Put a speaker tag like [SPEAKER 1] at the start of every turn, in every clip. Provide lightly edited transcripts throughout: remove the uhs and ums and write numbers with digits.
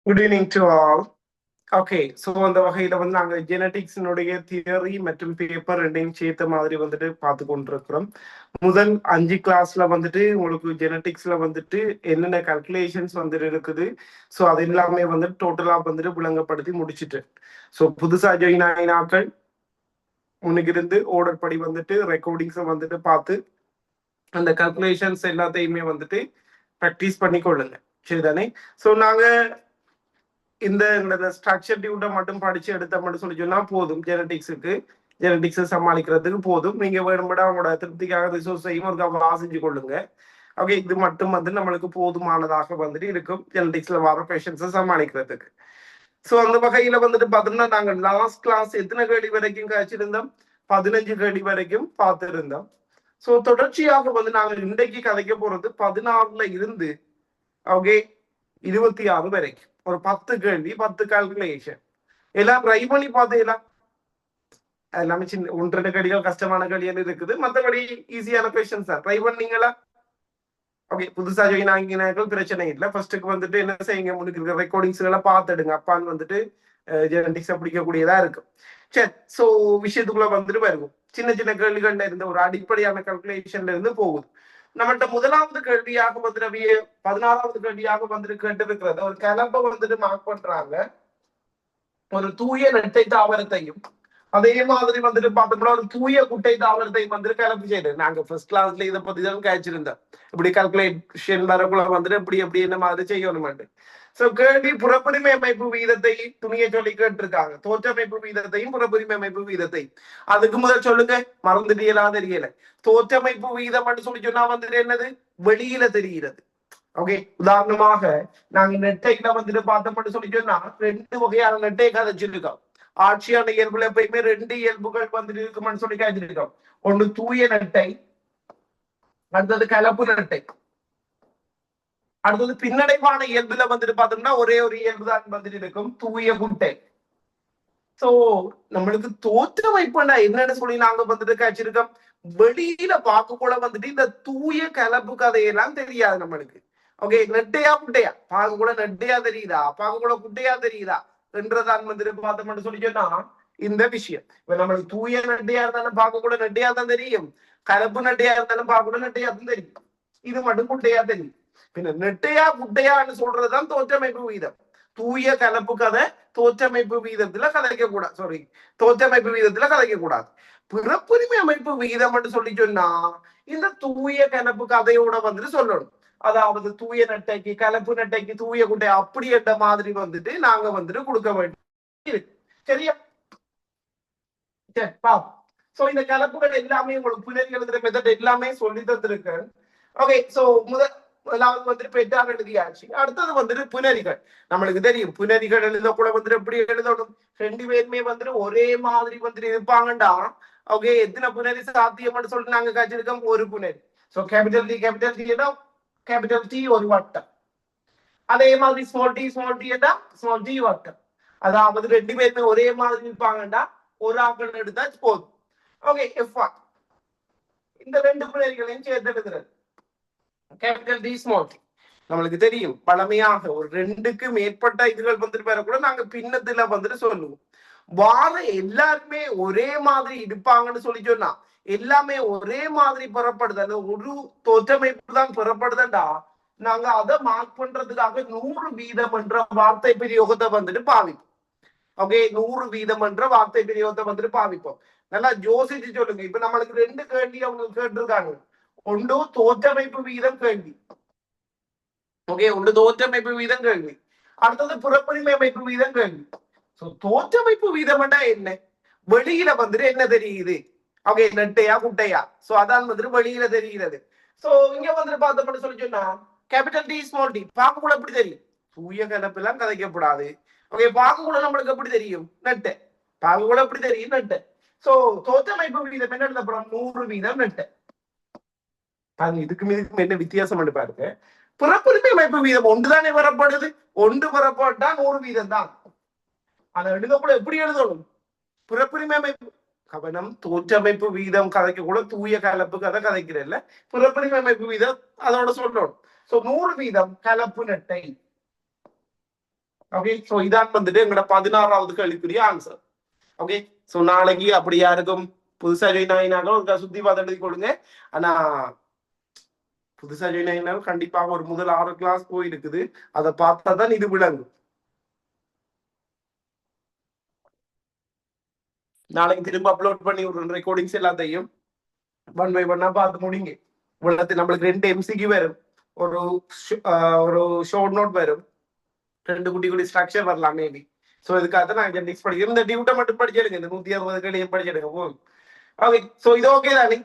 [SPEAKER 1] Good evening to all. Okay, so அந்த வகையில் வந்து நாங்கள் ஜெனட்டிக்ஸினுடைய தியரி மற்றும் பேப்பர் ரெண்டையும் சேர்த்த மாதிரி வந்துட்டு பார்த்து கொண்டிருக்கிறோம். முதல் 5 கிளாஸ்ல வந்துட்டு உங்களுக்கு ஜெனட்டிக்ஸ்ல வந்துட்டு என்னென்ன கல்குலேஷன்ஸ் வந்துட்டு இருக்குது, ஸோ அது எல்லாமே வந்துட்டு டோட்டலாக வந்துட்டு விளங்கப்படுத்தி முடிச்சுட்டு, ஸோ புதுசாக ஜாயின் ஆகினாக்கள் முன்னுக்கு இருந்து ஓர்டர் படி வந்துட்டு ரெக்கார்டிங்ஸை வந்துட்டு பார்த்து அந்த கல்குலேஷன்ஸ் எல்லாத்தையுமே வந்துட்டு ப்ராக்டிஸ் பண்ணிக்கொள்ளுங்க, சரிதானே? ஸோ நாங்கள் இந்த ஸ்ட்ரக்சர் டியூட்டை மட்டும் படிச்சு எடுத்த மட்டும் சொல்லி சொன்னா போதும். ஜெனட்டிக்ஸை சமாளிக்கிறதுக்கு போதும். நீங்க வேணும்பட அவங்களோட திருப்திக்காக ரிசோர்ஸையும் ஒரு வாசிச்சு கொள்ளுங்க. ஓகே, இது மட்டும் வந்து நம்மளுக்கு போதுமானதாக வந்துட்டு இருக்கும் ஜெனட்டிக்ஸ்ல வர பேஷன்ஸை சமாளிக்கிறதுக்கு. ஸோ அந்த வகையில வந்துட்டு பார்த்தோம்னா நாங்கள் லாஸ்ட் கிளாஸ் எத்தனை கேள்வி வரைக்கும் காய்ச்சிருந்தோம்? 15 கேள்வி வரைக்கும் பார்த்துருந்தோம். ஸோ தொடர்ச்சியாக வந்து நாங்கள் இன்றைக்கு கதைக்க போறது 16ல இருந்து ஓகே 26 வரைக்கும் ஒரு 10 கேள்வி, 10 கால்குலேஷன் எல்லாம் ட்ரை பண்ணி பார்த்தீங்களா? எல்லாமே சின்ன 1-2 கேள்விகள் கஷ்டமான கேள்விகள் இருக்குது, மற்றபடி ஈஸியான கொஸ்டின்ஸ் தான். ட்ரை பண்ணீங்களா? ஓகே, புதுசா ஜாயின் ஆகினார்கள் பிரச்சனை இல்லை. ஃபர்ஸ்ட்டுக்கு வந்துட்டு என்ன செய்யுங்க, முன்னுக்கு இருக்கிற ரெக்கார்டிங்ஸ் எல்லாம் பார்த்துடுங்க. அப்பான்னு வந்துட்டு ஜெனடிக்ஸை பிடிக்கக்கூடியதா இருக்கும். சரி, ஸோ விஷயத்துக்குள்ள வந்துட்டு வருவோம். சின்ன சின்ன கேள்விகள்ல இருந்து ஒரு அடிப்படையான கல்குலேஷன்ல இருந்து போகுது. நம்மள்ட்ட முதலாவது கேள்வியாக வந்துட்டு 16வது கேள்வியாக வந்துட்டு கேட்டிருக்கிறது, ஒரு கிளம்ப வந்துட்டு மார்க் பண்றாங்க. ஒரு தூய நெட்டை தாவரத்தையும் அதே மாதிரி வந்துட்டு பார்த்தோம்னா ஒரு தூய குட்டை தாவரத்தையும் வந்துட்டு கிளம்பி செய்யுது. நாங்க ஃபர்ஸ்ட் கிளாஸ்ல இதை பத்தி தான் காய்ச்சிருந்தோம். இப்படி கல்குலேஷன் வரக்குள்ள வந்துட்டு இப்படி என்ன மாதிரி செய்யணும். சோ கேள்வி புறப்புரிமை அமைப்பு வீதத்தை துணியை சொல்லி கேட்டிருக்காங்க. தோற்றமைப்பு வீதத்தையும் புறப்புரிமை அமைப்பு வீதத்தையும். அதுக்கு முதல் சொல்லுங்க, மறந்துட்டீங்களா தெரியல. தோற்றமைப்பு வீதம் சொல்லி சொன்னா வந்துட்டு என்னது, வெளியில தெரிகிறது. ஓகே, உதாரணமாக நாங்க நெட்டையில வந்துட்டு பார்த்தோம்னு சொல்லி சொன்னா 2 வகையான நெட்டை கதைச்சிருக்கோம். ஆட்சியான இயல்புல எப்பயுமே 2 இயல்புகள் வந்துட்டு இருக்குமென்னு சொல்லி காய்ச்சிருக்கோம். ஒண்ணு தூய நெட்டை, அடுத்தது கலப்பு நெட்டை. அடுத்தது பின்னடைவான இயல்புல வந்துட்டு பார்த்தோம்னா ஒரே ஒரு இயல்பு தான் வந்துட்டு இருக்கும், தூய குட்டை. சோ நம்மளுக்கு தோற்றமைப்புனா என்னன்னு சொல்லி நாங்க வந்துட்டு காய்ச்சிருக்கோம். வெளியில பார்க்க கூட வந்துட்டு இந்த தூய கலப்பு கதையெல்லாம் தெரியாது நம்மளுக்கு. ஓகே, நெட்டையா குட்டையா பார்க்க கூட நெட்டையா தெரியுதா, பார்க்க கூட குட்டையா தெரியுதா என்றதான் வந்துட்டு பார்த்தோம்னு சொல்லி சொன்னா இந்த விஷயம். இப்ப நம்மளுக்கு தூய நெட்டையா இருந்தாலும் பார்க்க கூட நெட்டையா தான் தெரியும், கலப்பு நெட்டையா இருந்தாலும் பார்க்க கூட நெட்டையா தான் தெரியும். இது மட்டும் குட்டையா தெரியும். பின்ன நெட்டையா குட்டையான்னு சொல்றதுதான் தோற்றமைப்பு வீதம். தூய கலப்பு கதை தோற்றமைப்பு வீதத்துல கதைக்க கூடாது. சாரி, தோற்றமைப்பு வீதத்துல கதைக்க கூடாது. பிறப்புரிமை அமைப்பு வீதம் சொல்லி சொன்னா இந்த தூய கலப்பு கதையோட வந்துட்டு சொல்லணும். அதாவது தூய நட்டைக்கு கலப்பு நட்டைக்கு தூய குட்டை அப்படி என்ற மாதிரி வந்துட்டு நாங்க வந்துட்டு கொடுக்க வேண்டிய சரியா? சரி, சோ இந்த கலப்புகள் எல்லாமே உங்களுக்கு புனரி எழுதுற மெத்தட் எல்லாமே சொல்லி தந்திருக்கேன். ஓகே, சோ முதலாவது வந்துட்டு பெற்றார் எழுதியாச்சு. அடுத்தது வந்துட்டு புனரிகள். நம்மளுக்கு தெரியும் புனரிகள் எழுத கூட வந்துட்டு எப்படி எழுதணும், 2 பேருமே வந்துட்டு ஒரே மாதிரி வந்துட்டு இருப்பாங்கண்டா. ஓகே, எத்தனை புனரி சாத்தியம்னு சொல்லிட்டு நாங்க காய்ச்சிருக்கோம், ஒரு புனரி. So capital T capital T ஒரு வட்டம். அதே மாதிரி ஸ்மால் டி ஸ்மால் டி வட்டம். அதாவது 2 பேருமே ஒரே மாதிரி இருப்பாங்கண்டா ஒரு ஆக்கள் எடுத்தா போதும். ஓகே, எஃப்1 இந்த 2 புனரிகளையும் சேர்த்து எழுதுறது கேபிட்டல் டி ஸ்மால் டி. நம்மளுக்கு தெரியும் பழமையாக ஒரு 2க்கு மேற்பட்ட இதுகள் வந்துட்டு பெற கூட நாங்க பின்னத்துல வந்துட்டு சொல்லுவோம். வார எல்லாருமே ஒரே மாதிரி இருப்பாங்கன்னு சொல்லி சொன்னா எல்லாமே ஒரே மாதிரி பெறப்படுது, அந்த ஒரு தோற்றமைப்பு தான் பெறப்படுதுண்டா நாங்க அதை மார்க் பண்றதுக்காக 100% என்ற வார்த்தை பிரயோகத்தை வந்துட்டு பாவிப்போம். ஓகே, 100% என்ற வார்த்தை பிரயோகத்தை வந்துட்டு பாவிப்போம். நல்லா யோசிச்சு சொல்லுங்க. இப்ப நம்மளுக்கு 2 கேள்வி அவங்க கேட்டிருக்காங்க. ஒன்று தோற்றமைப்பு வீதம் கேள்வி. ஓகே, ஒன்று தோற்றமைப்பு வீதம் கேள்வி. அடுத்தது புறப்புரிமை அமைப்பு வீதம் கேள்வி. தோற்றமைப்பு வீதம்னா என்ன, வெளியில வந்துட்டு என்ன தெரியுது, ஓகே நெட்டையா குட்டையா, சோ அதான் வந்துட்டு வெளியில தெரிகிறது. சோ இங்க வந்துட்டு பார்த்தோம்னு சொல்லி சொன்னா கேபிட்டல் டி ஸ்மால் டி பார்க்க கூட எப்படி தெரியும், தூய கலப்பெல்லாம் கதைக்கப்படாது. ஓகே, பார்க்க கூட நம்மளுக்கு எப்படி தெரியும், நெட்டை. பார்க்க கூட எப்படி தெரியும், நெட்டை. சோ தோற்றமைப்பு வீதம் என்ன எழுதப்படும், 100% நெட்டை. இதுக்கும் என்ன வித்தியாசம் பாருங்க. புறப்புரிமை அமைப்பு வீதம் ஒன்றுதானே வரப்படுது, ஒன்று வரப்பட்டா 100% தான். அதை எழுத கூட எப்படி எழுதணும், புறப்புரிமை அமைப்பு. கவனம், தோற்றமைப்பு வீதம் கதைக்க கூட தூய கலப்பு கதை கதைக்கிறல்ல, புறப்புரிமை அமைப்பு வீதம் அதோட சொல்லணும். சோ 100% கலப்பு நெட்டை. ஓகே, சோ இதான் வந்துட்டு எங்களோட 16வது கேள்விக்குரிய ஆன்சர். ஓகே, சோ நாளைக்கு அப்படி யாருக்கும் புதுசா ஜாயின் ஆகினாலும் ஒரு சுத்தி பார்த்து எழுதி கொடுங்க. ஆனா புதுசா ஜாயின் ஆகினாலும் கண்டிப்பாக ஒரு முதல் 6 கிளாஸ் போயிருக்குது, அதை பார்த்தா தான் இது விளங்கும். நாளைக்கு திரும்ப அப்லோட் பண்ணி விடுற ரெக்கார்டிங்ஸ் எல்லாத்தையும் ஒன் பை ஒன்னா பார்த்து முடிங்க. இவ்வளவு நம்மளுக்கு 2 எம்சிக்கு வரும், ஒரு ஒரு ஷார்ட் நோட் வரும், 2 குட்டி குட்டி ஸ்ட்ரக்சர் வரலாம் மேபி. சோ இதுக்காக நான் ஜெனடிக்ஸ் படிக்கிறேன். இந்த டியூட்டை மட்டும் படிச்சிருங்க, இந்த 160 கேள்வியும் படிச்சிருங்க போதும். ஓகே, சோ இது ஓகே தானே?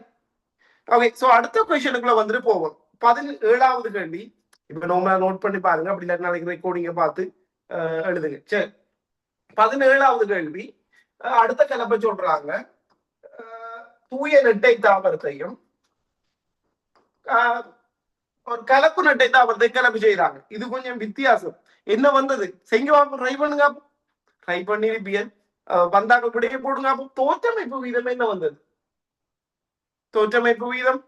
[SPEAKER 1] ஓகே, சோ அடுத்த கொஸ்டினுக்குள்ள வந்துட்டு போவோம். 17வது கேள்வி. இப்ப நம்ம நோட் பண்ணி பாருங்க, அப்படி இல்லாட்டி நாளைக்கு ரெக்கார்டிங்க பார்த்து எழுதுங்க. சரி, 17வது கேள்வி. அடுத்த கலப்பை சொல்றாங்க, தூய நெட்டை தாவரத்தையும் ஒரு கலப்பு நெட்டை தாவரத்தை கலப்பு செய்யறாங்க. இது கொஞ்சம் வித்தியாசம். என்ன வந்தது செஞ்சு ட்ரை பண்ணுங்க, ட்ரை பண்ணிருப்பீங்க. வந்தாக்க கூடயே போடுங்க. அப்போ தோற்றமைப்பு வீதம் என்ன வந்தது? தோற்றமைப்பு வீதம்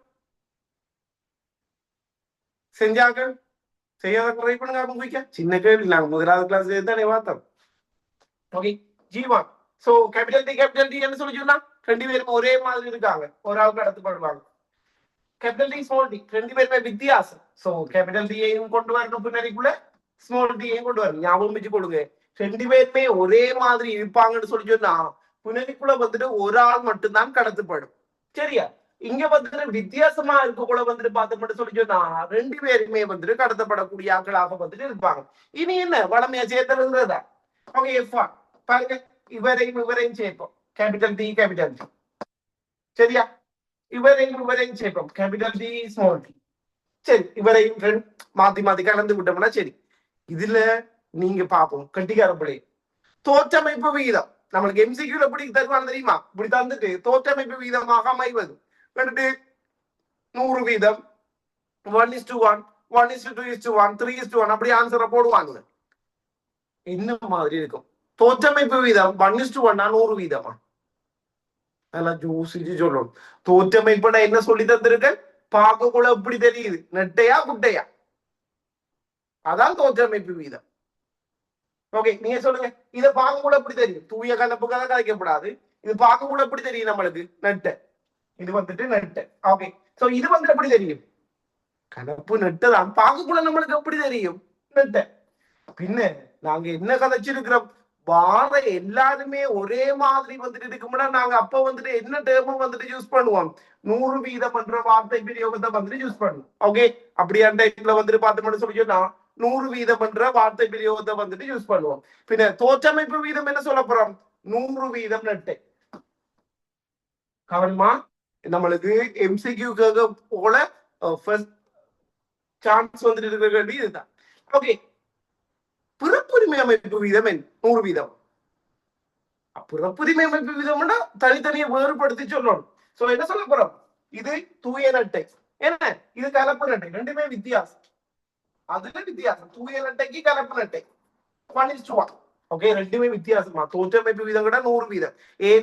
[SPEAKER 1] செஞ்சாங்க, செய்யாத ட்ரை பண்ணுங்க. அப்போ குயிக்க சின்ன கேள்வி, நாங்க முதலாவது கிளாஸ் தானே பார்த்தோம். Okay, Jeeva. So capital T என்ன சொல்லி சொன்னா 2 பேரும் ஒரே மாதிரி இருக்காங்க, ஒரு ஆளுக்கு அடுத்து பண்ணுவாங்க. கேபிட்டல் டி ஸ்மால் டி 2 பேருமே வித்தியாசம். சோ கேபிட்டல் டியையும் கொண்டு வரணும், பின்னாடிக்குள்ள ஸ்மால் டியையும் கொண்டு வரணும். ஞாபகம் வச்சு கொடுங்க, 2 பேருமே ஒரே மாதிரி இருப்பாங்கன்னு சொல்லி சொன்னா புனரிக்குள்ள வந்துட்டு ஒரு ஆள் மட்டும்தான் கடத்தப்படும். சரியா? இங்க வந்துட்டு வித்தியாசமா இருக்கக்குள்ள வந்துட்டு பார்த்தோம்னு சொல்லி சொன்னா 2 பேருமே வந்துட்டு கடத்தப்படக்கூடிய ஆட்களாக வந்துட்டு இருப்பாங்க. இனி என்ன வளமையா சேர்த்துறதா? ஓகே, பாருங்க, இவரையும் சேர்ப்போம், கேபிட்டல் டி கேபிட்டல் டி. சரியா? இவரையும் சேர்ப்போம், கேபிட்டல் டி ஸ்மால் டி. சரி, இவரையும் மாத்தி மாத்தி கலந்து விட்டோம்னா சரி. இதுல நீங்க பாப்போம் கட்டிக்கார பிள்ளை தோற்றமைப்பு விகிதம் நம்மளுக்கு எம்சிக்யூல எப்படி தருவான்னு தெரியுமா? இப்படி தந்துட்டு தோற்றமைப்பு விகிதமாக அமைவது வந்துட்டு 100 வீதம், 1:1, 1:2:1, 3:1 அப்படி ஆன்சரை போடுவாங்க. என்ன மாதிரி இருக்கும் தோற்றமைப்பு வீதம்? 1:1 100 வீதமா? அதெல்லாம் ஜோசிச்சு சொல்லணும். தோற்றமைப்பு நான் என்ன சொல்லி தந்திருக்கேன்? பார்க்கக்குள்ள எப்படி தெரியுது, நெட்டையா குட்டையா? அதான் தோற்றமைப்பு வீதம். ஓகே, நீங்க சொல்லுங்க, இதை பார்க்க கூட எப்படி தெரியும்? தூய கலப்புக்காக கலைக்கப்படாது. இது பார்க்க கூட எப்படி தெரியும் நம்மளுக்கு? நெட்டை. இது வந்துட்டு நெட்டை. ஓகே, சோ இது வந்து எப்படி தெரியும்? கலப்பு நெட்டை தான். பார்க்க கூட நம்மளுக்கு எப்படி தெரியும்? நெட்டை. பின்ன நாங்க என்ன கதைச்சிருக்கிறோம்? வார எல்லாருமே ஒரே மாதிரி வந்துட்டு இருக்கும்னா நாங்க அப்ப வந்துட்டு என்ன டேர்மும் வந்துட்டு யூஸ் பண்ணுவோம்? 100 வீதம் என்ற வார்த்தை பிரயோகத்தை வந்துட்டு யூஸ் பண்ணுவோம். ஓகே, அப்படியா டைப்ல வந்துட்டு பார்த்தோம்னு சொல்லி சொன்னா 100 வீதம் என்ற வார்த்தை பிரயோகத்தை வந்துட்டு யூஸ் பண்ணுவோம். பின்ன தோற்றமைப்பு வீதம் என்ன சொல்ல போறோம்? 100 வீதம் நெட்டை. கவனமா, நம்மளுக்கு எம்சிக்யூ போல ஃபர்ஸ்ட் சான்ஸ் வந்துட்டு இருக்க வேண்டியது இதுதான். ஓகே, பிறப்புரிமை அமைப்பு வீதம் 100 வீதம். பிறப்புரிமை அமைப்பு வீதம்னா தனித்தனியை வேறுபடுத்தி சொல்லணும். சோ என்ன சொல்ல போறோம்? இது தூய நெட்டை, என்ன இது கலப்பு நெட்டை. ரெண்டுமே வித்தியாசம். அதுல வித்தியாசம், தூய நெட்டைக்கு கலப்பு நெட்டை 1:1. ஓகே, ரெண்டுமே வித்தியாசமா. தோற்றமைப்பு வீதம் கூட 100 வீதம்.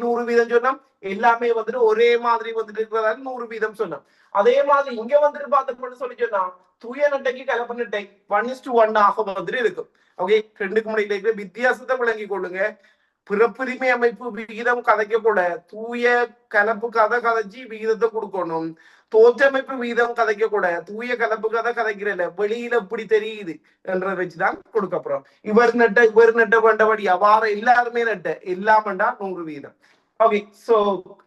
[SPEAKER 1] 100 வீதம் சொன்னா எல்லாமே வந்துட்டு ஒரே மாதிரி வந்துட்டு இருக்கிறதால 100 வீதம் சொன்னோம். அதே மாதிரி இங்க வந்துட்டு பார்த்தோம்னு சொல்லி சொன்னா தூய நெட்டைக்கு கலப்பு நெட்டை 1:1 ஆக வந்துட்டு இருக்கும். ஓகே, ரெண்டுக்கு முன்னாடி இருக்கிற வித்தியாசத்தை விளங்கி கொள்ளுங்க. பிறப்புரிமை அமைப்பு விகிதம் கதைக்க கூட தூய கலப்பு கதை கதைச்சி விகிதத்தை கொடுக்கணும். தோற்றமைப்பு வீதம் கதைக்க கூட தூய கலப்பு கதை கதைக்கிறல வெளியில எப்படி தெரியுது என்றதை வச்சுதான் கொடுக்கப்படுறோம். இவர் நெட்ட வேண்டபடி அவ்வாறு எல்லாருமே நெட்ட எல்லாமண்டா 100 வீதம். ஓகே, சோ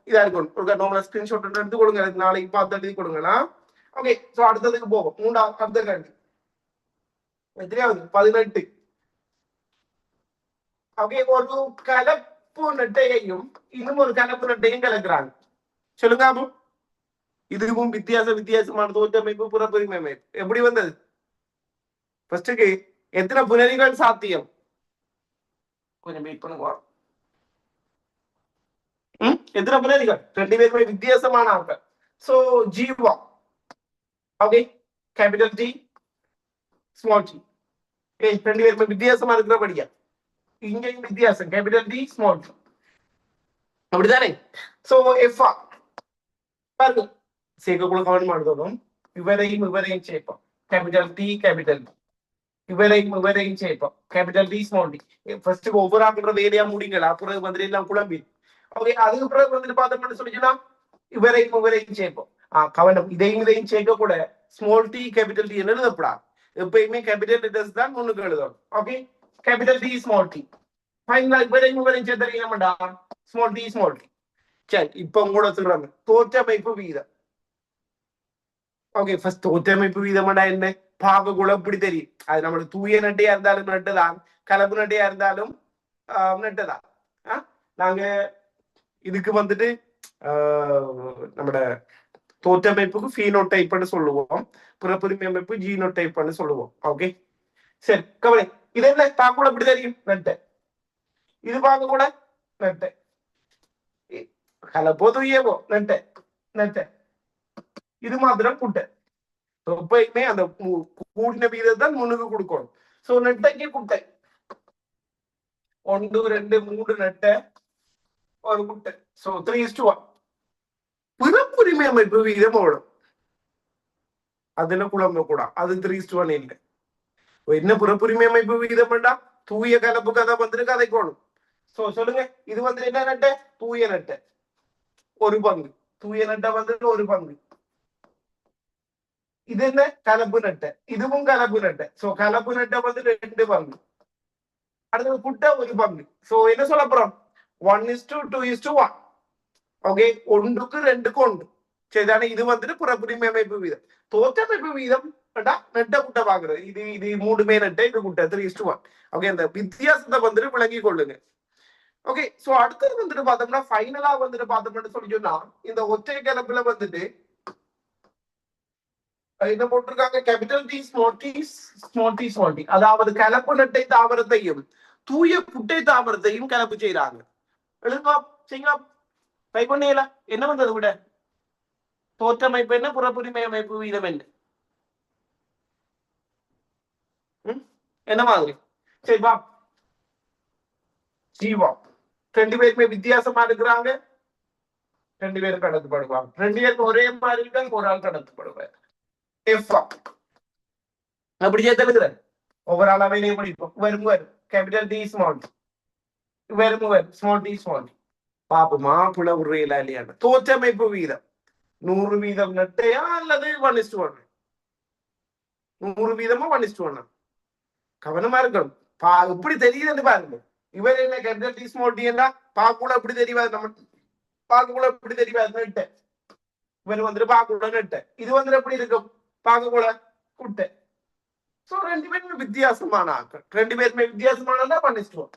[SPEAKER 1] இதா இருக்கும். ஒரு ஸ்கிரீன்ஷாட் எடுத்து கொடுங்க, நாளைக்கு பார்த்து எழுதி கொடுங்களா? ஓகே, சோ அடுத்ததுக்கு போவோம். மூன்றாவது அடுத்த கேள்வி எத்தனையாவது? 18. ஓகே, ஒரு கலப்பு நெட்டையையும் இன்னும் ஒரு கலப்பு நெட்டையும் கலக்குறாங்க. சொல்லுங்க அப்போ. இதுவும் வித்தியாசமான தோற்றமைப்பு புறப்புரிமை அமைப்பு எப்படி வந்தது? ஃபர்ஸ்டுக்கு எத்தனை புனரிகள் சாத்தியம்? கொஞ்சம் வெயிட் பண்ணுங்க. எத்தனை புனரிகள்? 2 பேருமே வித்தியாசமான ஆட்கள். So Jeeva. Okay, capital T small T. 2 பேருமே வித்தியாசமா இருக்கிறபடியா இங்கேயும் வித்தியாசம், கேபிட்டல் டி ஸ்மால் டி. அப்படிதானே? சோ எஃப் பாருங்க, சேர்க்கக்குள்ள கவனம் எடுக்கணும். இவரையும் சேர்ப்போம், கேபிட்டல் டி கேபிட்டல் டி. இவரையும் சேர்ப்போம். Capital T small T. First ஒவ்வொரு ஆக்குற வேலையா முடிங்களா, பிறகு வந்துட்டு எல்லாம் குழம்பி. ஓகே, அதுக்கு பிறகு வந்துட்டு பார்த்தோம்னு சொல்லிச்சுன்னா இவரையும் சேர்ப்போம். கவனம், இதையும் சேர்க்க கூட ஸ்மால் டி கேபிட்டல் டி எழுதப்படாது. எப்பயுமே கேபிட்டல் லெட்டர்ஸ் தான் முன்னுக்கு எழுதணும். Okay, capital T small T. ஃபைனலா இவரையும் சேர்த்து என்னடா ஸ்மால் டி ஸ்மால் டி. சரி, இப்ப உங்களோட சொல்றாங்க தோற்றமைப்பு வீதம். ஓகே, ஃபர்ஸ்ட் தோற்றமைப்பு வீதம்னா என்ன? பார்க்கக்குள்ள இப்படி தெரியும். அது நம்மளுக்கு தூய நட்டையா இருந்தாலும் நட்டுதான், கலப்பு நட்டையா இருந்தாலும் நட்டுதான். நாங்க இதுக்கு வந்துட்டு நம்மட தோற்றமைப்புக்கு ஃபீனோடைப்னு சொல்லுவோம், பிறப்புரிமை அமைப்பு ஜீனோடைப்னு சொல்லுவோம். ஓகே, சரி, கவலை. இது என்ன பார்க்கக்கூட இப்படி தெரியும் நட்டை, இது பார்க்க கூட நட்டை, கலப்போ தூயவோ நட்டை நட்டை, இது மாத்திரம் குட்டை. எப்பயுமே அந்த கூடின வீதத்தான் முன்னுக்கு கொடுக்கணும். சோ நெட்டைக்கு குட்டை 1 2 3 நெட்டை ஒரு குட்டை. சோ 3:1. பிறப்புரிமை அமைப்பு வீதம் ஓடும், அதுல குழம்பு கூட அது 3:1 இல்லை. என்ன பிறப்புரிமை அமைப்பு வீதம் வேண்டாம், தூய கலப்பு கதை வந்துட்டு கதைக்கணும். சோ சொல்லுங்க, இது வந்து என்ன நட்டை? தூய நட்டை ஒரு பங்கு, தூய நட்டை வந்துட்டு ஒரு பங்கு. இது என்ன? கலப்பு நட்டை, இதுவும் கலப்பு நட்டை. சோ கலப்பு நட்டை வந்து 2 பங்கு, அடுத்தது குட்டை ஒரு பங்கு. சோ என்ன சொல்ல போறோம்? 1:2:1. ஓகே, 1க்கு 2க்கு 1. சரிதானே? இது வந்துட்டு புறப்புரிமை அமைப்பு வீதம். தோற்றமைப்பு வீதம் நெட்டை குட்டை பாக்குறது, இது 3மே நெட்டை, இது குட்டை 3:1. ஓகே, அந்த வித்தியாசத்தை வந்துட்டு விளங்கி கொள்ளுங்க. ஓகே, சோ அடுத்தது வந்துட்டு பார்த்தோம்னா ஃபைனலா வந்துட்டு பார்த்தோம்னு சொல்லி சொன்னா இந்த ஒற்றை கலப்புல வந்துட்டு என்ன போட்டிருக்காங்க? Capital T small T small T small T. அதாவது கலப்பு நெட்டை தாவரத்தையும் தூய குட்டை தாவரத்தையும் கலப்பு செய்யறாங்க. எழுதுவா செய்யுங்களா? ட்ரை பண்ணல. என்ன வந்தது விட? தோற்றமைப்பு என்ன, புறப்புரிமை அமைப்பு வீதம் என்ன? என்ன மாதிரி? சரி வா, ஜீவா 2 பேருமே வித்தியாசமா இருக்கிறாங்க, 2 பேரும் கடத்தப்படுவாங்க. 2 பேருக்கு ஒரே மாதிரி இருக்காங்க, ஒரு ஆள் கடத்தப்படுவார். அப்படி சேர்த்து ஒவ்வொரு ஆள் அவையிலையும் படிப்போம். வரும் கேபிட்டல் டி ஸ்மால் டி, வரும் ஸ்மால் டி ஸ்மால் டி. பாப்போமா புல உரையில இல்லையான தோற்றமைப்பு வீதம் 100 வீதம் நெட்டையா அல்லது 1:1? 100 வீதமா 1:1? கவனமா இருக்கணும். இப்படி தெரியுதுன்னு பாருங்க. இவர் என்ன கேபிட்டல் டி ஸ்மால் டி என்ன பாக்குள்ள எப்படி தெரியாது, நம்ம பாக்குள்ள எப்படி தெரியாது நெட்டை. இவர் வந்துட்டு பாக்குள்ள நெட்டை, இது வந்துட்டு எப்படி இருக்கும்? பாக்குள்ள குட்டை. சோ 2 பேருமே வித்தியாசமான ஆக்கள். 2 பேருமே வித்தியாசமானதா 1:1.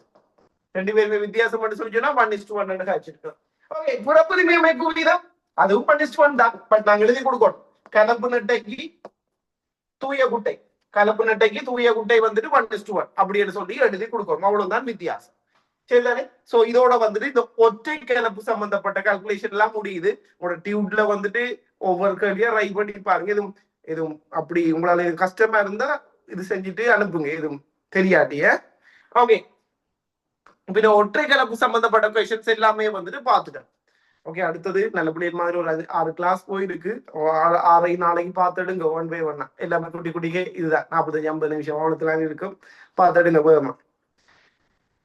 [SPEAKER 1] 2 பேருமே வித்தியாசம் சொல்லி சொன்னா 1:1 காய்ச்சிருக்கோம். ஓகே, புறப்புரிமை அமைப்பு வீதம் அதுவும் 1:1 தான். பட் நாங்க எழுதி கொடுக்கணும். கலப்பு நெட்டைக்கு தூய குட்டை, கலப்பு நெட்டைக்கு தூய குட்டை வந்துட்டு 1:1 அப்படின்னு சொல்லி எழுதி கொடுக்கணும். அவ்வளவுதான் வித்தியாசம். சரிதானே? சோ இதோட வந்துட்டு இந்த ஒற்றை கலப்பு சம்பந்தப்பட்ட கால்குலேஷன் எல்லாம் முடியுது. உங்களோட டியூப்ல வந்துட்டு ஒவ்வொரு கேள்வியா ரைட் பண்ணி பாருங்க. எதுவும் அப்படி உங்களால கஷ்டமா இருந்தா இது செஞ்சுட்டு அனுப்புங்க, எதுவும் தெரியாட்டிய. ஓகே, இப்ப ஒற்றை கலப்பு சம்பந்தப்பட்ட கொஸ்டின்ஸ் எல்லாமே வந்துட்டு பாத்துட்டேன். ஓகே, அடுத்தது நல்லபடியா மாதிரி ஒரு 6 கிளாஸ் போயிருக்கு. 6 நாளைக்கு பார்த்துடுங்க, 1 by 1 எல்லாமே குட்டி குட்டிக்கே இதுதான் 45-50 நிமிஷம் அவ்வளவுலாம் இருக்கும், பார்த்துடுங்க வேகமா.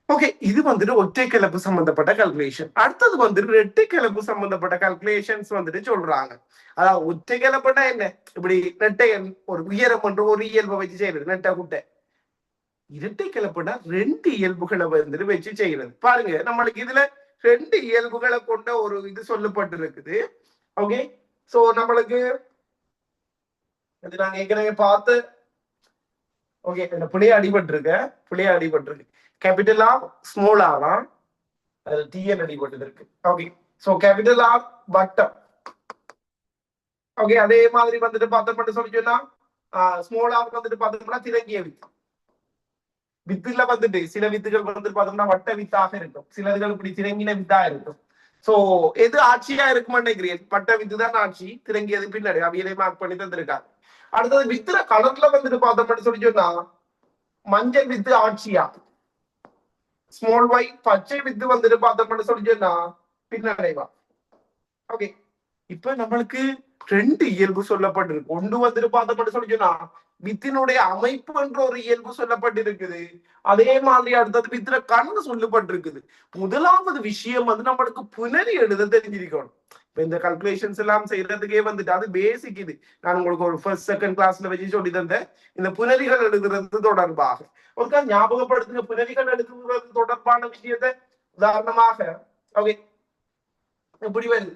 [SPEAKER 1] ஓகே, இது வந்துட்டு ஒற்றை கலப்பு சம்பந்தப்பட்ட கால்குலேஷன். அடுத்தது வந்துட்டு இரட்டை கலப்பு சம்பந்தப்பட்ட கால்குலேஷன்ஸ் வந்துட்டு சொல்றாங்க. அதாவது ஒற்றை கலப்புனா என்ன? இப்படி நெட்டை ஒரு உயரம் என்று ஒரு இயல்பை வச்சு செய்யறது நெட்டை குட்டை. இரட்டை கலப்புனா 2 இயல்புகளை வந்துட்டு வச்சு செய்யறது. பாருங்க, நம்மளுக்கு இதுல 2 இயல்புகளை கொண்ட ஒரு இது சொல்லப்பட்டிருக்குது. ஓகே, சோ நம்மளுக்கு நாங்க ஏற்கனவே பார்த்து ஓகே புளிய அடிபட்டிருக்கு. கேபிட்டல் ஆர் ஸ்மால் ஆரா டிஎன் அடிபட்டது இருக்கு. ஓகே, சோ கேபிட்டல் ஆர் வட்டம். ஓகே, அதே மாதிரி வந்துட்டு பார்த்தோம்னு சொல்லி சொன்னா ஸ்மால் ஆர் வந்துட்டு பார்த்தோம்னா திரங்கிய வித்து. வித்துல வந்துட்டு சில வித்துகள் வந்துட்டு பார்த்தோம்னா வட்ட வித்தாக இருக்கும், சிலதுகள் இப்படி திரங்கின வித்தா இருக்கும். சோ எது ஆட்சியா இருக்குமா நினைக்கிறேன்? வட்ட வித்து தான் ஆட்சி, திரங்கியது பின்னாடி அவையிலே மார்க் பண்ணி தந்திருக்காங்க. அடுத்தது வித்துல கலர்ல வந்துட்டு பார்த்தோம்னு சொல்லி சொன்னா மஞ்சள் வித்து ஆட்சியா, ஸ்மால் y பச்சை வித்து வந்துட்டு பார்த்தோம்னு சொல்லி சொன்னா பின்னடைவா. ஓகே, இப்ப நம்மளுக்கு ரெண்டு இயல்பு சொல்லப்பட்டிருக்கு. ஒன்று வந்துட்டு பார்த்தோம்னு சொல்லி சொன்னா வித்தினுடைய அமைப்பு என்ற ஒரு இயல்பு சொல்லப்பட்டிருக்குது. அதே மாதிரி அடுத்தது வித்திர கண்ணு சொல்லப்பட்டிருக்குது. முதலாவது விஷயம் வந்து நம்மளுக்கு புனரி எழுத தெரிஞ்சிருக்கணும். இப்ப இந்த கல்குலேஷன்ஸ் எல்லாம் செய்யறதுக்கே வந்துட்டு அது பேசிக். இது நான் உங்களுக்கு ஒரு ஃபர்ஸ்ட் செகண்ட் கிளாஸ்ல வச்சு சொல்லி தந்தேன். இந்த புனரிகள் எழுதுறது தொடர்பாக ஒரு ஞாபகப்படுத்துங்க. புனரிகள் எழுதுறது தொடர்பான விஷயத்தை உதாரணமாக ஓகே இப்படி வருது.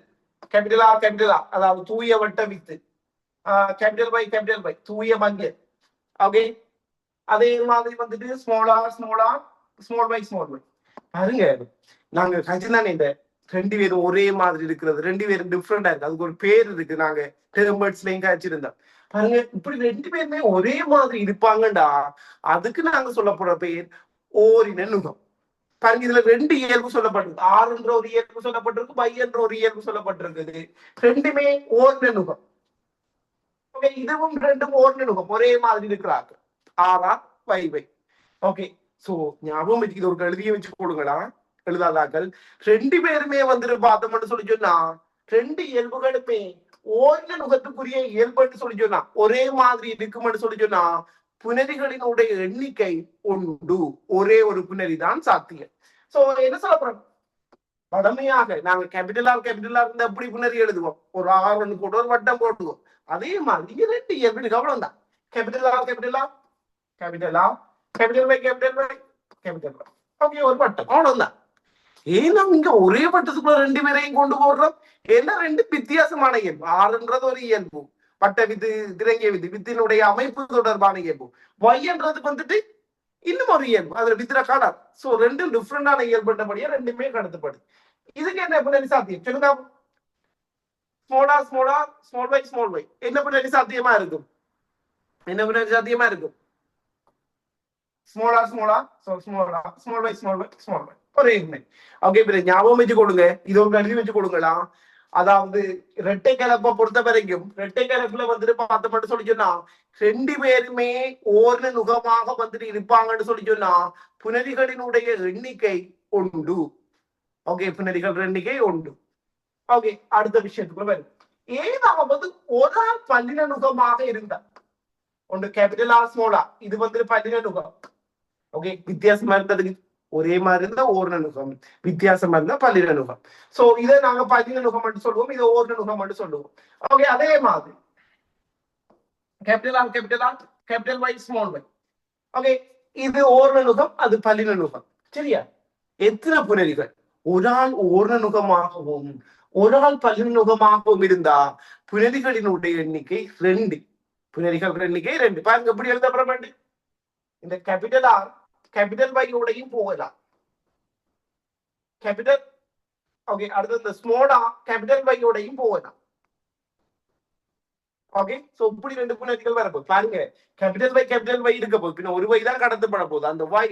[SPEAKER 1] கேபிட்டல் ஆர் கேபிட்டல் ஆர், அதாவது தூய வட்ட வித்து. கேபிட்டல் பை தூய மஞ்சள். ஓகே அதே மாதிரி வந்துட்டு ஸ்மால் ஆர் ஸ்மால் பை பாருங்க. நாங்க கஜினானே இந்த ரெண்டு பேரும் ஒரே மாதிரி இருக்கிறது, ரெண்டு பேரும் டிஃப்ரெண்டா இருக்கு. அதுக்கு ஒரு பேர் இருக்கு. நாங்க டெர்ம்பர்ட்ஸ்லயும் காய்ச்சிருந்தோம். பாருங்க இப்படி ரெண்டு பேருமே ஒரே மாதிரி இருப்பாங்கடா. அதுக்கு நாங்க சொல்ல போற பேர் ஓரின நுகம். பாருங்க இதுல ரெண்டு இயல்பு சொல்லப்பட்டிருக்கு. ஆர் என்ற ஒரு இயல்பு சொல்லப்பட்டிருக்கு, பை என்ற ஒரு இயல்பு சொல்லப்பட்டிருக்குது. ரெண்டுமே ஓரின நுகம். ஓகே இதுவும் ரெண்டும் ஓரின நுகம், ஒரே மாதிரி இருக்கிறாங்க. ஆரா வை. ஓகே சோ ஞாபகம் வச்சுக்கிது. ஒரு எழுதிய வச்சு கொடுங்களா எழுதாதாக்கள். ரெண்டு பேருமே வந்துட்டு பார்த்தோம்னு சொல்லி சொன்னா ரெண்டு இயல்புகளுமே ஓரின நுகத்துக்குரிய இயல்புன்னு சொல்லி சொன்னா ஒரே மாதிரி இருக்கும்னு சொல்லி சொன்னா புனரிகளினுடைய எண்ணிக்கை உண்டு. ஒரே ஒரு புனரி தான் சாத்தியம். சோ என்ன சொல்ல போறோம், வடமையாக நாங்க கேபிட்டலா இருந்தா எப்படி புனரி எழுதுவோம், ஒரு ஆறு போட்டு ஒரு வட்டம் போட்டுவோம். அதே மாதிரி ரெண்டு இயல்பு கவனம் தான். கேபிட்டல் ஓகே ஒரு வட்டம் அவ்வளவுதான். ஏன்னா இங்க ஒரே வட்டத்துக்குள்ள ரெண்டு பேரையும் கொண்டு போடுறோம். ஏன்னா ரெண்டு வித்தியாசமான இயல்பு. ஆறுன்றது ஒரு இயல்பு, வட்ட வித்து திரங்கிய வித்தினுடைய அமைப்பு தொடர்பான இயல்பு. ஒய்ன்றது வந்துட்டு இன்னும் ஒரு இயல்பு, அதுல வித்திர காடாது. சோ ரெண்டும் டிஃப்ரெண்டான இயல்புன்றபடியா ரெண்டுமே கடத்தப்படுது. இதுக்கு என்ன பண்ணி சாத்தியம் சொல்லுங்க. ஸ்மால் பை என்ன பண்ணி சாத்தியமா இருக்கும், என்ன பண்ணி சாத்தியமா இருக்கும். ஸ்மால் பை ஒரே ஓகே ஞாபகம் வச்சு கொடுங்க. இது ஒரு எழுதி வச்சு கொடுங்களா. அதாவது இரட்டை கலப்பை பொறுத்த வரைக்கும் இரட்டை கலப்புல வந்துட்டு பார்த்த மட்டும் சொல்லி சொன்னா ரெண்டு பேருமே ஓரின நுகமாக வந்துட்டு இருப்பாங்கன்னு சொல்லி சொன்னா புனரிகளினுடைய எண்ணிக்கை உண்டு. ஓகே புனரிகள் எண்ணிக்கை உண்டு. ஓகே அடுத்த விஷயத்துக்குள்ள வரும். ஏதாவது ஒரு ஆள் பல்லின நுகமாக இருந்தா ஒன்று கேபிட்டல் ஆர் ஸ்மாலா, இது வந்துட்டு பல்லின நுகம். ஓகே வித்தியாசமா இருந்ததுக்கு ஒரே மாதிரி இருந்தா ஓரின நுகம், வித்தியாசமா இருந்தா பல்லின நுகம். சோ இதை நாங்க பல்லின நுகம் மட்டும் சொல்லுவோம், இதை ஓரின நுகம் மட்டும் சொல்லுவோம். ஓகே அதே மாதிரி கேபிட்டல் வை ஸ்மால் வை. ஓகே இது ஓரின நுகம், அது பல்லின நுகம். சரியா? எத்தனை புனரிகள் ஒரு ஆள் ஓரின நுகமாகவும் ஒரு ஆள் பல்லின நுகமாகவும் இருந்தா புனரிகளினுடைய எண்ணிக்கை ரெண்டு. புனரிகள் எண்ணிக்கை ரெண்டு. பாருங்க எப்படி எழுதப்பட இந்த கேபிட்டல் ஆர் கேபிட்டல் வையோடையும் போகலாம். கேபிட்டல் ஓகே அடுத்து இந்த ஸ்மால் ஆர் கேபிட்டல் வையோடையும் போகலாம். ஓகே சோ இப்படி ரெண்டு புனரிகள் வரப்போகுது. பாருங்க கேபிட்டல் வை இருக்க போகுது, பின்ன ஒரு வை தான் கடத்தப்பட போகுது. அந்த வை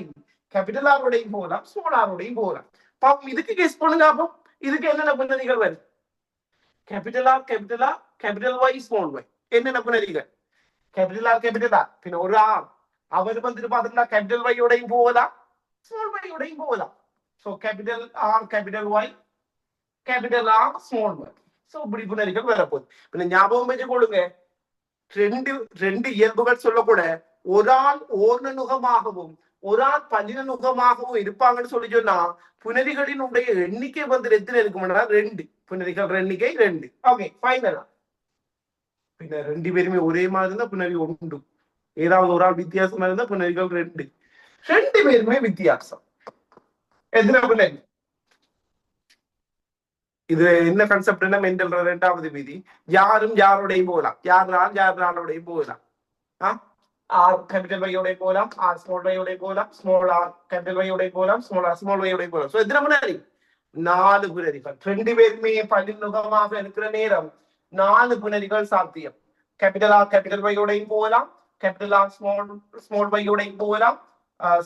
[SPEAKER 1] கேபிட்டல் ஆரோடையும் போகலாம், ஸ்மால் ஆரோடையும் போகலாம். பாப்போம் இதுக்கு கெஸ் பண்ணுங்க. அப்போ இதுக்கு என்னென்ன புனரிகள் வருது. கேபிட்டல் கேபிட்டல் வை ஸ்மால் வை என்னென்ன புனரிகள். கேபிட்டல் ஆர் பின்ன ஒரு ஆர் அவர் வந்துட்டு பாத்தீங்கன்னா கேபிட்டல் வையோடையும் போகலாம், ஸ்மால் வையோடையும் போகலாம். So capital R capital Y capital R small Y. So இப்படி புனரிகள் வரப்போகுது. பின்ன ஞாபகம் வச்சு கொள்ளுங்க, ரெண்டு இயல்புகள் சொல்லக்கூட ஒரு ஆள் ஓரின நுகமாகவும் ஒரு ஆள் பல்லின நுகமாகவும் இருப்பாங்கன்னு சொல்லி சொன்னா புனரிகளினுடைய எண்ணிக்கை வந்து எத்தனை இருக்கும்னா ரெண்டு. புனரிகள் எண்ணிக்கை ரெண்டு. ஓகே ஃபைனலா பின்ன ரெண்டு பேருமே ஒரே மாதிரி இருந்தா புனரி உண்டு, ஏதாவது ஒரு ஆள் வித்தியாசமா இருந்தா புனரிகள் ரெண்டு. ரெண்டு பேருமே வித்தியாசம். எத்தனை புனரி. இது என்ன கான்செப்ட்னா மெண்டல் இரண்டாவது விதி. யாரும் யாரோடையும் போகலாம், யாரோடையும் போகலாம். ஆர் கேபிட்டல் வையோடையும் போகலாம், ஆர் ஸ்மால் வையோடையும் போகலாம், ஸ்மால் ஆர் கேபிட்டல் வையோடையும் போகலாம், ஸ்மால் ஆர் ஸ்மால் வையோடையும் போகலாம். சோ எத்தனை புனரி, நாலு புனரிகள். ரெண்டு பேருமே பல்லின் நுகமாக இருக்கிற நேரம் நாலு புனரிகள் சாத்தியம். கேபிட்டல் ஆர் கேபிட்டல் வையோடையும் போகலாம், கேபிட்டல் ஆர் ஸ்மால் வையோடையும் போகலாம்,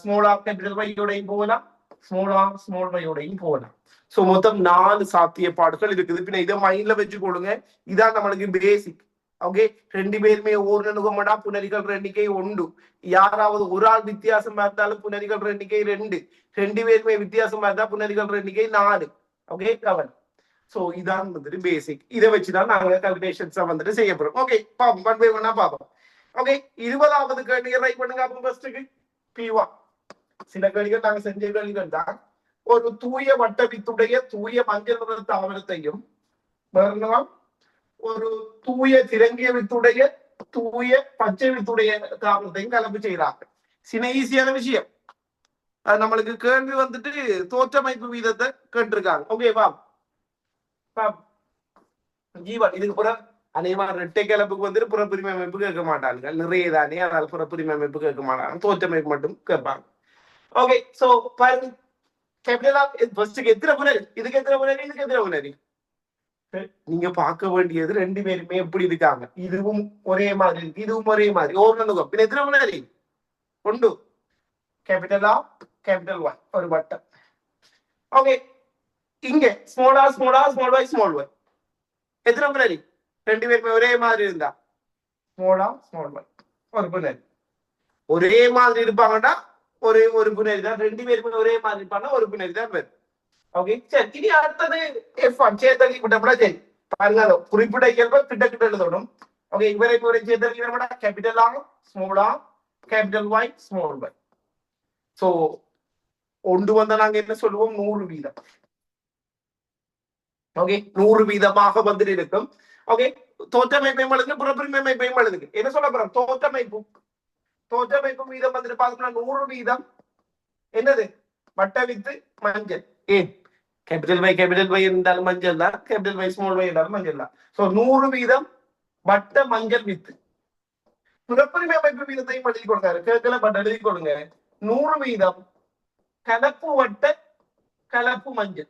[SPEAKER 1] ஸ்மால் ஆர் கேபிட்டல் வையோடையும் போகலாம், ஸ்மால் ஆர் ஸ்மால் வையோடையும் போகலாம். சோ மொத்தம் நாலு சாத்தியப்பாடுகள் இருக்குது. பின்ன இதை மைண்ட்ல வச்சு கொடுங்க, இதான் நம்மளுக்கு பேசிக். ஓகே ரெண்டு பேருமே ஓரின நுகமடா புனரிகள் எண்ணிக்கை உண்டு. யாராவது ஒரு ஆள் வித்தியாசமா இருந்தாலும் புனரிகள் எண்ணிக்கை ரெண்டு. ரெண்டு பேருமே வித்தியாசமா இருந்தா புனரிகள் எண்ணிக்கை நாலு. ஓகே கவன். சோ இதான் வந்துட்டு பேசிக். இதை வச்சுதான் நாங்க கால்குலேஷன்ஸ் வந்துட்டு செய்ய போறோம். ஓகே, பாப்போம், ஒன் பை ஒன்னா பாப்போம். ஓகே, 20வது கேள்வியை ரைட் பண்ணுங்க. அப்போ ஃபர்ஸ்ட்டுக்கு P1. சில கேள்விகள் நாங்க செஞ்ச கேள்விகள் தான். ஒரு தூய வட்டவித்துடைய தூய மஞ்சள் நிற தாவரத்தையும் ஒரு தூய திரங்கிய வித்துடைய தூய பச்சை வித்துடைய தாவரத்தையும் கலப்பு செய்யறாங்க. சின்ன ஈஸியான விஷயம். அது நம்மளுக்கு கேள்வி வந்துட்டு தோற்றமைப்பு வீதத்தை கேட்டிருக்காங்க. ஓகேவா? ஜீவன் இதுக்கு புற அநேகமா ரெட்டை கலப்புக்கு வந்துட்டு புறப்புரிமை அமைப்பு கேட்க மாட்டாங்க. நிறைய தானே, அதனால புறப்புரிமை அமைப்பு கேட்க மாட்டாங்க. தோற்றமைப்பு மட்டும் கேட்பாங்க. ஓகே, சோ பாருங்க, கேபிட்டல் ஆஃப் ஃபர்ஸ்ட்க்கு எத்தனை புனரி, இதுக்கு எத்தனை புனரி, இதுக்கு எத்தனை புனரி. நீங்க பார்க்க வேண்டியது ரெண்டு பேருமே எப்படி இருக்காங்க. இதுவும் ஒரே மாதிரி இருக்கு, இதுவும் ஒரே மாதிரி. ஓர்ணனுக்கும் பின்ன எத்தனை புனரி உண்டு. கேபிட்டல் ஆஃப் கேபிட்டல் ஒய் ஒரு வட்டம். ஓகே, இங்க small R small R small Y small Y எத்தனை புனரி, ரெண்டு பேருமே ஒரே மாதிரி இருந்தா ஸ்மால் ஆர் ஸ்மால் ஒய் ஒரு புனரி. ஒரே மாதிரி இருப்பாங்கன்னா ஒரே ஒரு புனரி தான். ரெண்டு பேருமே ஒரே மாதிரி இருப்பாங்கன்னா ஒரு புனரி தான் பேர். ஓகே, சரி. இனி அடுத்தது F1 சேர்த்தலி விட்டோம்னா சரி பாருங்க, குறிப்பிட்ட இயல்பு கிட்ட கிட்ட எழுதணும். ஓகே, இவரை சேர்த்தலி capital R small R capital Y small Y. So ஒன்று வந்தா நாங்க என்ன சொல்லுவோம், 100 வீதம். ஓகே, 100 வீதமாக வந்து இருக்கும். ஓகே, தோற்றமைப்பையும் எழுதுங்க, புறப்புரிமை அமைப்பையும் எழுதுங்க. என்ன சொல்ல போறோம், தோற்றமைப்பு வீதம் வந்துட்டு பார்த்தோம்னா 100 வீதம் என்னது, வட்டவித்து மஞ்சள். ஏன் கேபிட்டல் வை இருந்தாலும் மஞ்சள் தான், கேபிட்டல் வை ஸ்மால் வை இருந்தாலும் மஞ்சள் தான். சோ 100 வீதம் வட்ட மஞ்சள் வித்து. புறப்புரிமை அமைப்பு வீதத்தையும் எழுதி கொடுங்க, கேட்கல பட் எழுதி கொடுங்க. 100 வீதம் கலப்பு வட்ட கலப்பு மஞ்சள்.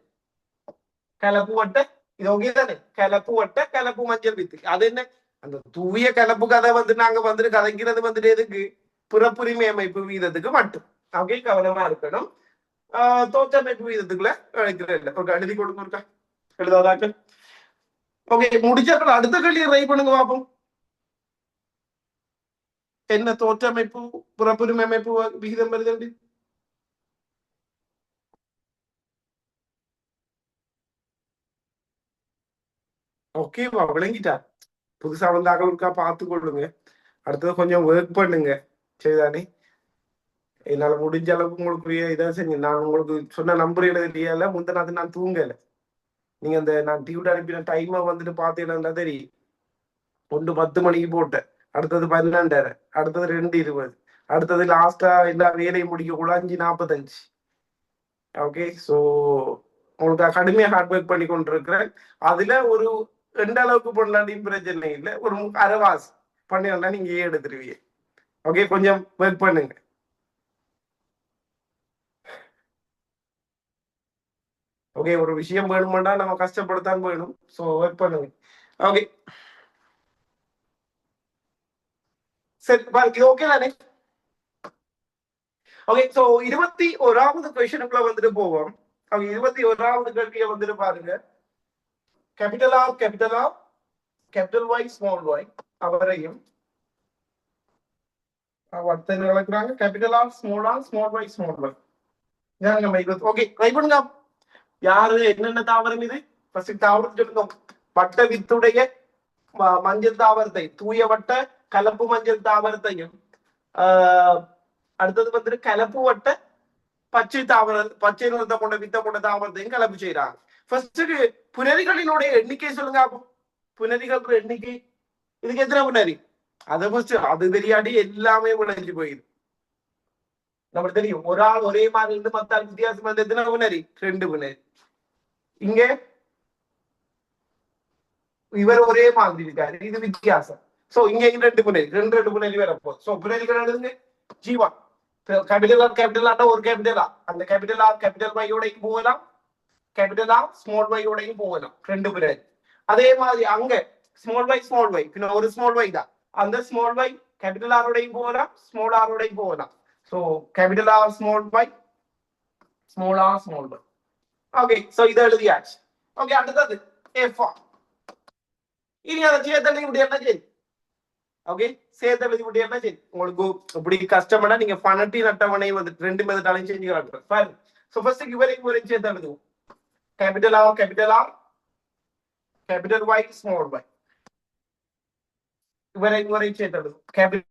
[SPEAKER 1] கலப்பு வட்ட இது ஓகே தானே, கலப்பு வட்ட கலப்பு மஞ்சள் வித்து. அது என்ன, அந்த தூய கலப்பு கதை வந்து நாங்க வந்துட்டு கதைக்கிறது வந்துட்டு எதுக்கு, புறப்புரிமை அமைப்பு வீதத்துக்கு மட்டும். ஓகே, கவனமா இருக்கணும். தோற்றமைப்பு வீதத்துக்குள்ள எழுதி கொடுங்க இருக்கா, எழுதாதாக்க. ஓகே, முடிச்சாக்கள் அடுத்த கேள்வி ட்ரை பண்ணுங்க பாப்போம். என்ன தோற்றமைப்பு புறப்புரிமை அமைப்பு விகிதம் வருது. ஓகேவா, விளங்கிட்டா? புதுசா வந்தாக்கள் இருக்கா பார்த்து கொள்ளுங்க. அடுத்தது கொஞ்சம் ஒர்க் பண்ணுங்க, சரிதானே? என்னால முடிஞ்ச அளவுக்கு உங்களுக்கு இதை செஞ்சு நான் உங்களுக்கு சொன்ன நம்பர் எழுதியல முந்தின நான் தூங்கல. நீங்க அந்த நான் டியூட் அனுப்பின டைமை வந்துட்டு பார்த்தீங்கன்னா தெரியும். 1:10 மணிக்கு போட்டேன், அடுத்தது 12:30, அடுத்தது 2:20, அடுத்தது லாஸ்டா எல்லா வேலையும் முடிக்க கூட 5:45. ஓகே, ஸோ உங்களுக்கு கடுமையா ஹார்ட் ஒர்க் பண்ணி கொண்டிருக்கிறேன். அதுல ஒரு 2 அளவுக்கு பண்ணலாட்டியும் பிரச்சனை இல்லை, ஒரு அரைவாசி பண்ணினா நீங்க எடுத்துருவீங்க. ஓகே, கொஞ்சம் ஒர்க் பண்ணுங்க. ஓகே, ஒரு விஷயம் வேணுமெண்டா நம்ம கஷ்டப்படத்தான் வேணும். ஸோ ஒர்க் பண்ணுங்க. ஓகே, சரி இது ஓகே தானே? ஓகே, ஸோ 21வது கொஸ்டினுக்குள்ள வந்துட்டு போவோம். அவங்க 21வது கேள்வியை வந்துட்டு பாருங்க. Capital R capital Y small Y அவரையும் வர்த்தனை வளர்க்குறாங்க. Capital R small Y small Y. Okay, try பண்ணுங்க. யாரு என்னென்ன தாவரம் இது, ஃபர்ஸ்ட் தாவரம் சொல்லுங்க. வட்ட வித்துடைய மஞ்சள் தாவரத்தை, தூய வட்ட கலப்பு மஞ்சள் தாவரத்தையும் அடுத்தது வந்துட்டு கலப்பு வட்ட பச்சை பச்சை நிறத்தை கொண்ட வித்த கொண்ட தாவரத்தையும் கலப்பு செய்யறாங்க. ஃபர்ஸ்ட் புனரிகளினுடைய எண்ணிக்கை சொல்லுங்க. புனரிகள் எண்ணிக்கை இதுக்கு எத்தனை புனரி, அதை ஃபர்ஸ்ட் அது தெரியாடி எல்லாமே விளைஞ்சு போயிடுது. நம்மளுக்கு தெரியும், ஒரு ஆள் ஒரே மாதிரி இருந்து மத்த வித்தியாசம் வந்து எத்தனை புனரி, 2 புனரி. இங்க இவர் ஒரே மாதிரி இருக்காரு, இது வித்தியாசம். சோ இங்க 2 புனரி, ரெண்டு புனரி வரப்போகுது. சோ புனரிகள் எழுதுங்க. G1 கேபிட்டல் ஆர் ஒரு கேபிட்டல் ஆர், அந்த கேபிட்டல் ஆர் கேபிட்டல் ஒய்யோடையும் போகலாம், கேபிட்டல் ஆர் ஸ்மால் ஒய்யோடையும் போகலாம், 2 புனரி. அதே மாதிரி அங்க ஸ்மால் ஒய் பின்ன ஒரு ஸ்மால் ஒய் தான், அந்த ஸ்மால் ஒய் கேபிட்டல் ஆரோடையும் போகலாம், ஸ்மால் ஆரோடையும் போகலாம். So capital R small Y small Y. Okay, so இதை எழுதியாச்சு. ஓகே, அடுத்தது F1. இனி அதை சேர்த்தல் இப்படி என்ன சரி. ஓகே, சேர்த்து எழுதி விட்டீங்கன்னா சரி. உங்களுக்கு இப்படி கஷ்டம்னா நீங்க பணட்டி அட்டவணை வந்து 2 மெத்தடாலையும் செஞ்சு காட்டுறேன். சோ ஃபர்ஸ்ட் இவரையும் சேர்த்து எழுதுவோம். Capital R capital Y small y இவரை சேர்த்தது கேபிட்டல்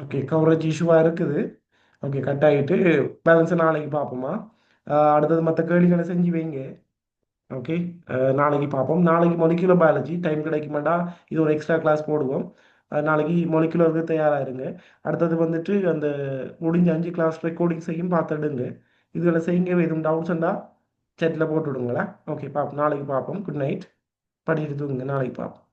[SPEAKER 2] ஓகே, கவரேஜ் இஷ்யூவாக இருக்குது. ஓகே, கட் ஆகிட்டு பேலன்ஸை நாளைக்கு பார்ப்போமா. அடுத்தது மற்ற கேள்விகளை செஞ்சு வைங்க. ஓகே, நாளைக்கு பார்ப்போம். நாளைக்கு மொலிகுலர் பயாலஜி டைம் கிடைக்குமாண்டா இது ஒரு எக்ஸ்ட்ரா கிளாஸ் போடுவோம். நாளைக்கு மொலிகுலருக்கு தயாராக இருங்க. அடுத்தது வந்துட்டு அந்த முடிஞ்ச 5 கிளாஸ் ரெக்கார்டிங்ஸையும் பார்த்துடுங்க. இதுகளை செய்யுங்க. எதுவும் டவுட்ஸ் இருந்தால் சேட்டில் போட்டு விடுங்களேன். ஓகே, பார்ப்போம். நாளைக்கு பார்ப்போம். Good night. படிச்சுட்டு தூங்குங்க. நாளைக்கு பார்ப்போம்.